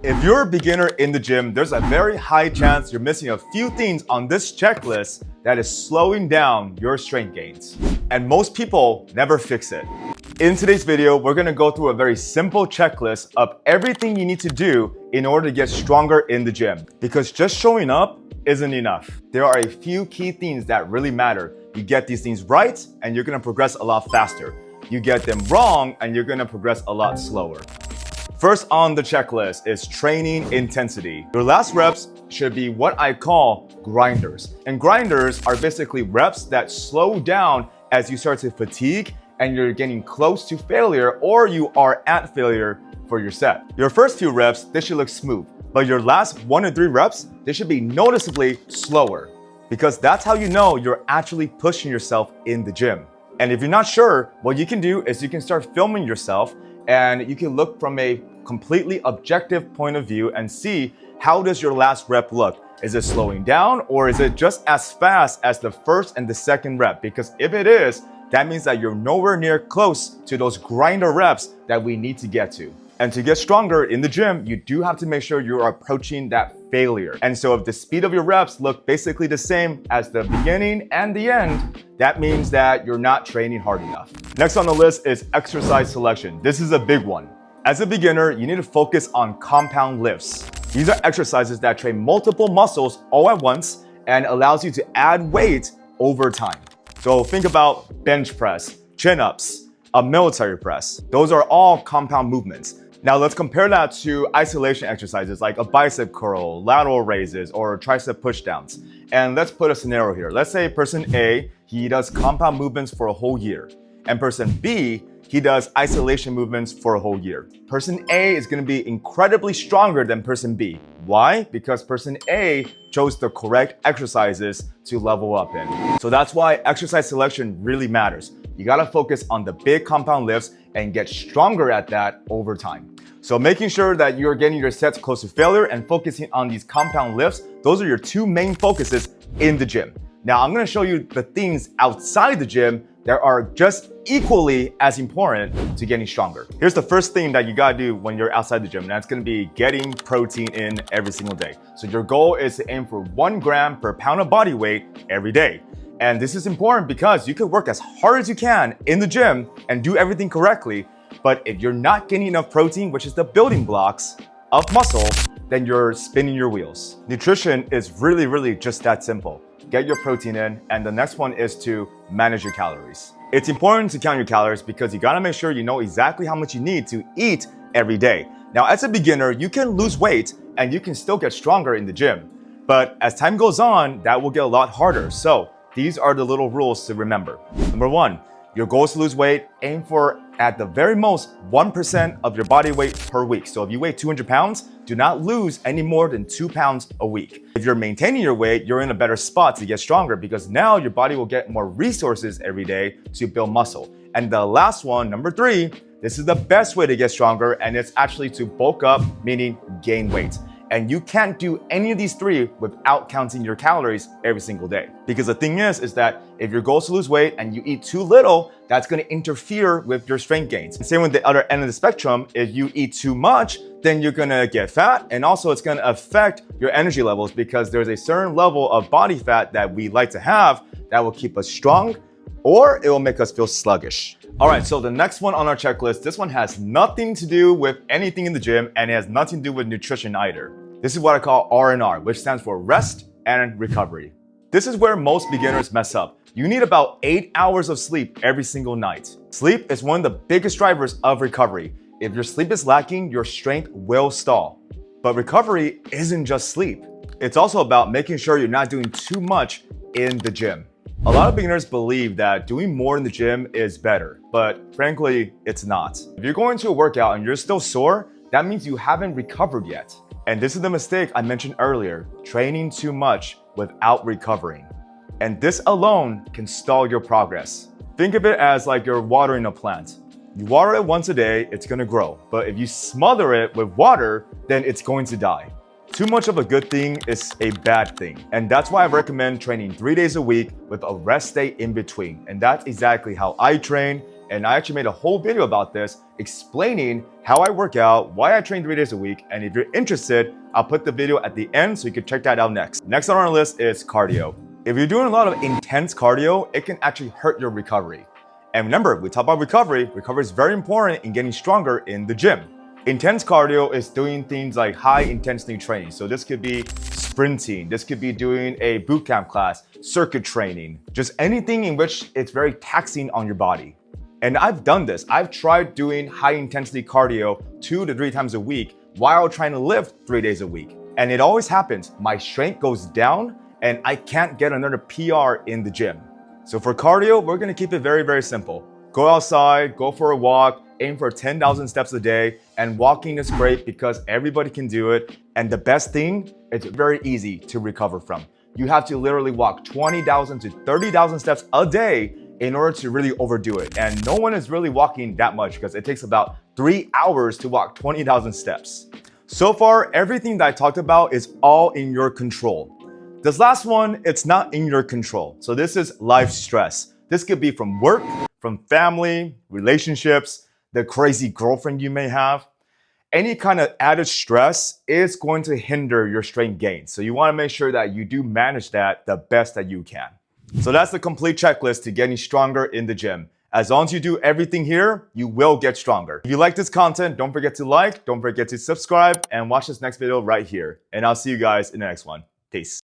If you're a beginner in the gym, there's a very high chance you're missing a few things on this checklist that is slowing down your strength gains. And most people never fix it. In today's video, we're gonna go through a very simple checklist of everything you need to do in order to get stronger in the gym. Because just showing up isn't enough. There are a few key things that really matter. You get these things right, and you're gonna progress a lot faster. You get them wrong, and you're gonna progress a lot slower. First on the checklist is training intensity. Your last reps should be what I call grinders. And grinders are basically reps that slow down as you start to fatigue and you're getting close to failure or you are at failure for your set. Your first few reps, they should look smooth, but your last 1 to 3 reps, they should be noticeably slower because that's how you know you're actually pushing yourself in the gym. And if you're not sure, what you can do is you can start filming yourself and you can look from a completely objective point of view and see how does your last rep look. Is it slowing down or is it just as fast as the first and the second rep? Because if it is, that means that you're nowhere near close to those grinder reps that we need to get to. And to get stronger in the gym, you do have to make sure you're approaching that failure. And so if the speed of your reps look basically the same as the beginning and the end, that means that you're not training hard enough. Next on the list is exercise selection. This is a big one. As a beginner, you need to focus on compound lifts. These are exercises that train multiple muscles all at once and allows you to add weight over time. So think about bench press, chin-ups, a military press. Those are all compound movements. Now let's compare that to isolation exercises like a bicep curl, lateral raises, or tricep pushdowns. And let's put a scenario here. Let's say person A, he does compound movements for a whole year. And person B, he does isolation movements for a whole year. Person A is gonna be incredibly stronger than person B. Why? Because person A chose the correct exercises to level up in. So that's why exercise selection really matters. You gotta focus on the big compound lifts and get stronger at that over time. So making sure that you're getting your sets close to failure and focusing on these compound lifts, those are your 2 main focuses in the gym. Now I'm gonna show you the things outside the gym that are just equally as important to getting stronger. Here's the first thing that you gotta do when you're outside the gym, and that's gonna be getting protein in every single day. So your goal is to aim for 1 gram per pound of body weight every day. And this is important because you can work as hard as you can in the gym and do everything correctly, but if you're not getting enough protein, which is the building blocks of muscle, then you're spinning your wheels. Nutrition is really just that simple. Get your protein in, and the next one is to manage your calories. It's important to count your calories because you gotta make sure you know exactly how much you need to eat every day. Now, as a beginner, you can lose weight and you can still get stronger in the gym. But as time goes on, that will get a lot harder. So these are the little rules to remember. Number 1, your goal is to lose weight. Aim for, at the very most, 1% of your body weight per week. So if you weigh 200 pounds, do not lose any more than 2 pounds a week. If you're maintaining your weight, you're in a better spot to get stronger because now your body will get more resources every day to build muscle. And the last one, number 3, this is the best way to get stronger, and it's actually to bulk up, meaning gain weight. And you can't do any of these 3 without counting your calories every single day. Because the thing is that if your goal is to lose weight and you eat too little, that's gonna interfere with your strength gains. And same with the other end of the spectrum, if you eat too much, then you're gonna get fat, and also it's gonna affect your energy levels because there's a certain level of body fat that we like to have that will keep us strong, or it will make us feel sluggish. All right, so the next one on our checklist, this one has nothing to do with anything in the gym and it has nothing to do with nutrition either. This is what I call R&R, which stands for rest and recovery. This is where most beginners mess up. You need about 8 hours of sleep every single night. Sleep is one of the biggest drivers of recovery. If your sleep is lacking, your strength will stall. But recovery isn't just sleep. It's also about making sure you're not doing too much in the gym. A lot of beginners believe that doing more in the gym is better, but frankly, it's not. If you're going to a workout and you're still sore, that means you haven't recovered yet. And this is the mistake I mentioned earlier, training too much without recovering. And this alone can stall your progress. Think of it as like you're watering a plant. You water it once a day, it's gonna grow. But if you smother it with water, then it's going to die. Too much of a good thing is a bad thing. And that's why I recommend training 3 days a week with a rest day in between. And that's exactly how I train And I actually made a whole video about this, explaining how I work out, why I train 3 days a week. And if you're interested, I'll put the video at the end so you can check that out next. Next on our list is cardio. If you're doing a lot of intense cardio, it can actually hurt your recovery. And remember, we talk about recovery. Recovery is very important in getting stronger in the gym. Intense cardio is doing things like high intensity training. So this could be sprinting, this could be doing a boot camp class, circuit training, just anything in which it's very taxing on your body. And I've done this. I've tried doing high intensity cardio 2 to 3 times a week while trying to lift 3 days a week. And it always happens. My strength goes down and I can't get another PR in the gym. So for cardio, we're gonna keep it very, very simple. Go outside, go for a walk, aim for 10,000 steps a day, and walking is great because everybody can do it. And the best thing, it's very easy to recover from. You have to literally walk 20,000 to 30,000 steps a day in order to really overdo it. And no one is really walking that much because it takes about 3 hours to walk 20,000 steps. So far, everything that I talked about is all in your control. This last one, it's not in your control. So this is life stress. This could be from work, from family, relationships, the crazy girlfriend you may have. Any kind of added stress is going to hinder your strength gains. So you want to make sure that you do manage that the best that you can. So that's the complete checklist to getting stronger in the gym. As long as you do everything here, you will get stronger. If you like this content, don't forget to like, don't forget to subscribe, and watch this next video right here. And I'll see you guys in the next one. Peace.